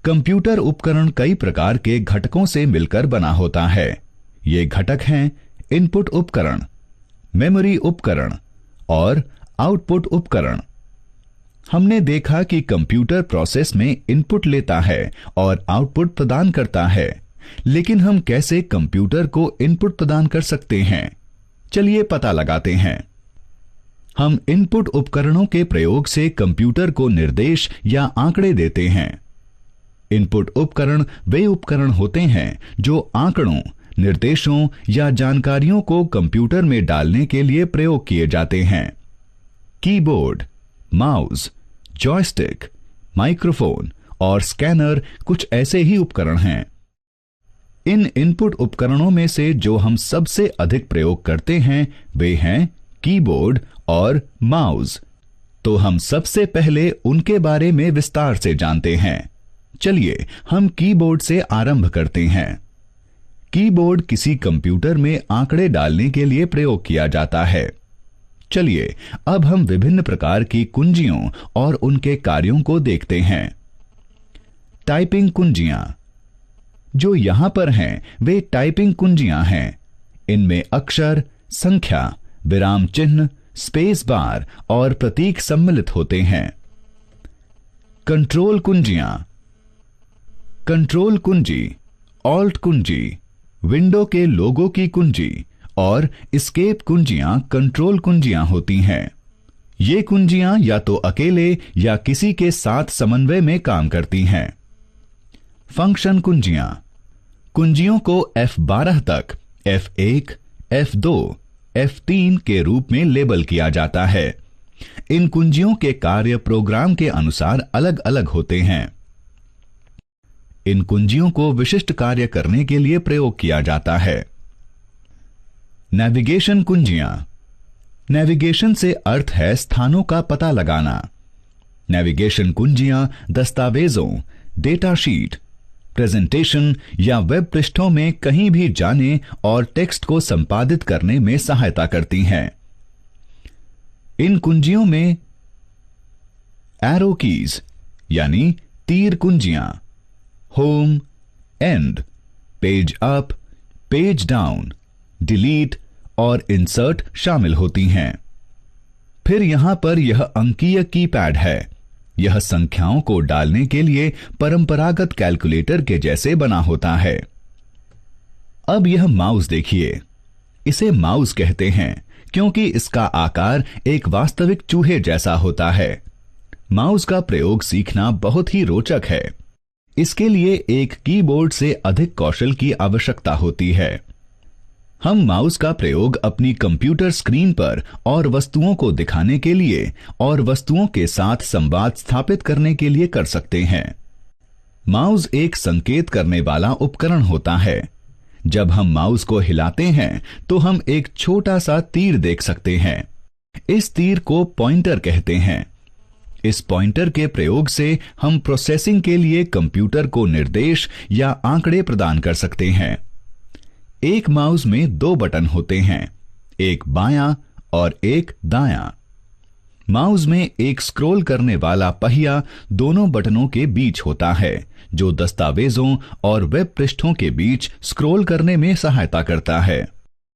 Computer उपकरण कई प्रकार के घटकों से मिलकर बना होता है। ये घटक हैं इनपुट उपकरण, मेमोरी उपकरण और आउटपुट उपकरण। हमने देखा कि कंप्यूटर प्रोसेस में इनपुट लेता है और आउटपुट प्रदान करता है, लेकिन हम कैसे कंप्यूटर को इनपुट प्रदान कर सकते हैं? चलिए पता लगाते हैं। हम इनपुट उपकरणों के प्रयोग से कंप्यूटर को निर्देश या आंकड़े देते हैं। इनपुट उपकरण वे उपकरण होते हैं जो आंकड़ों, निर्देशों या जानकारियों को कंप्यूटर में डालने के लिए प्रयोग किए जाते हैं। कीबोर्ड, माउस, जॉयस्टिक, माइक्रोफोन और स्कैनर कुछ ऐसे ही उपकरण हैं। इन इनपुट उपकरणों में से जो हम सबसे अधिक प्रयोग करते हैं वे हैं कीबोर्ड और माउस। तो हम सबसे पहले उनके बारे में विस्तार से जानते हैं। चलिए हम कीबोर्ड से आरंभ करते हैं। कीबोर्ड किसी कंप्यूटर में आंकड़े डालने के लिए प्रयोग किया जाता है। चलिए अब हम विभिन्न प्रकार की कुंजियों और उनके कार्यों को देखते हैं। टाइपिंग कुंजियां जो यहां पर हैं वे टाइपिंग कुंजियां हैं। इनमें अक्षर, संख्या, विराम चिन्ह, स्पेस बार और प्रतीक सम्मिलित होते हैं। कंट्रोल कुंजियां, कंट्रोल कुंजी, ऑल्ट कुंजी, विंडो के लोगो की कुंजी और एस्केप कुंजियां कंट्रोल कुंजियां होती हैं। ये कुंजियां या तो अकेले या किसी के साथ समन्वय में काम करती हैं। फंक्शन कुंजियां, कुंजियों को F12 तक F1, F2, F3 के रूप में लेबल किया जाता है। इन कुंजियों के कार्य प्रोग्राम के अनुसार अलग अलग होते हैं। इन कुंजियों को विशिष्ट कार्य करने के लिए प्रयोग किया जाता है। नेविगेशन कुंजियां, नेविगेशन से अर्थ है स्थानों का पता लगाना। नेविगेशन कुंजियां दस्तावेजों, डेटा शीट, प्रेजेंटेशन या वेब पृष्ठों में कहीं भी जाने और टेक्स्ट को संपादित करने में सहायता करती हैं। इन कुंजियों में एरो कीज यानी तीर कुंजियां, home, end, page up, page down, delete और इंसर्ट शामिल होती हैं। फिर यहां पर यह अंकीय कीपैड है। यह संख्याओं को डालने के लिए परंपरागत कैलकुलेटर के जैसे बना होता है। अब यह माउस देखिए। इसे माउस कहते हैं क्योंकि इसका आकार एक वास्तविक चूहे जैसा होता है। माउस का प्रयोग सीखना बहुत ही रोचक है। इसके लिए एक कीबोर्ड से अधिक कौशल की आवश्यकता होती है। हम माउस का प्रयोग अपनी कंप्यूटर स्क्रीन पर और वस्तुओं को दिखाने के लिए और वस्तुओं के साथ संवाद स्थापित करने के लिए कर सकते हैं। माउस एक संकेत करने वाला उपकरण होता है। जब हम माउस को हिलाते हैं तो हम एक छोटा सा तीर देख सकते हैं। इस तीर को पॉइंटर कहते हैं। इस पॉइंटर के प्रयोग से हम प्रोसेसिंग के लिए कंप्यूटर को निर्देश या आंकड़े प्रदान कर सकते हैं। एक माउस में दो बटन होते हैं, एक बायां और एक दायां। माउस में एक स्क्रॉल करने वाला पहिया दोनों बटनों के बीच होता है, जो दस्तावेजों और वेब पृष्ठों के बीच स्क्रॉल करने में सहायता करता है।